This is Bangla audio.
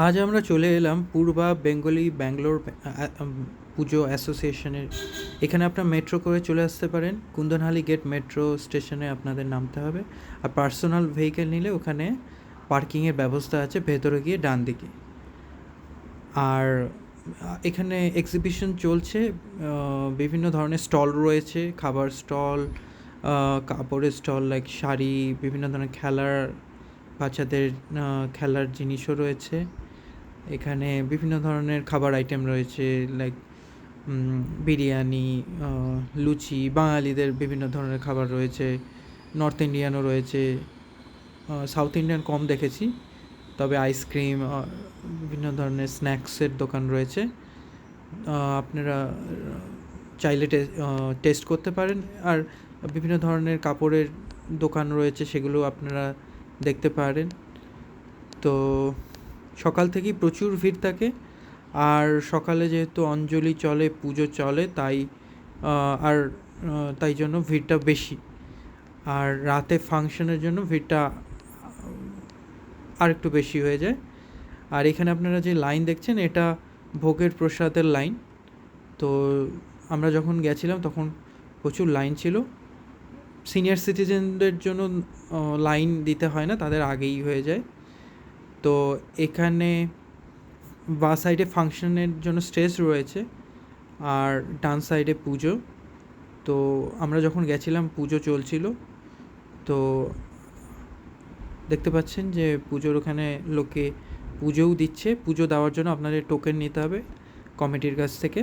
আজ আমরা চলে এলাম পূর্বা বেঙ্গলি ব্যাঙ্গালোর পুজো অ্যাসোসিয়েশনের। এখানে আপনার মেট্রো করে চলে আসতে পারেন। কুন্দনহালি গেট মেট্রো স্টেশনে আপনাদের নামতে হবে। আর পার্সোনাল ভেহিকেল নিলে ওখানে পার্কিংয়ের ব্যবস্থা আছে ভেতরে গিয়ে ডান দিকে। আর এখানে এক্সিবিশন চলছে, বিভিন্ন ধরনের স্টল রয়েছে, খাবার স্টল, কাপড়ের স্টল লাইক শাড়ি, বিভিন্ন ধরনের খেলার, বাচ্চাদের খেলার জিনিসও রয়েছে। এখানে বিভিন্ন ধরনের খাবার আইটেম রয়েছে লাইক বিরিয়ানি, লুচি, বাঙালিদের বিভিন্ন ধরনের খাবার রয়েছে, নর্থ ইন্ডিয়ানও রয়েছে, সাউথ ইন্ডিয়ান কম দেখেছি, তবে আইসক্রিম, বিভিন্ন ধরনের স্ন্যাক্সের দোকান রয়েছে। আপনারা চাইলে টেস্ট করতে পারেন। আর বিভিন্ন ধরনের কাপড়ের দোকান রয়েছে, সেগুলো আপনারা দেখতে পারেন। তো সকাল থেকেই প্রচুর ভিড় থাকে। আর সকালে যেহেতু অঞ্জলি চলে, পুজো চলে, আর তাই জন্য ভিড়টা বেশি। আর রাতে ফাংশনের জন্য ভিড়টা আর একটু বেশি হয়ে যায়। আর এখানে আপনারা যে লাইন দেখছেন, এটা ভোগের প্রসাদের লাইন। তো আমরা যখন গেছিলাম তখন প্রচুর লাইন ছিল। সিনিয়র সিটিজেনদের জন্য লাইন দিতে হয় না, তাদের আগেই হয়ে যায়। তো এখানে বা সাইডে ফাংশনের জন্য স্টেজ রয়েছে, আর ডান সাইডে পুজো। তো আমরা যখন গেছিলাম পুজো চলছিল। তো দেখতে পাচ্ছেন যে পুজোর ওখানে লোকে পুজোও দিচ্ছে। পুজো দেওয়ার জন্য আপনাদের টোকেন নিতে হবে কমিটির কাছ থেকে।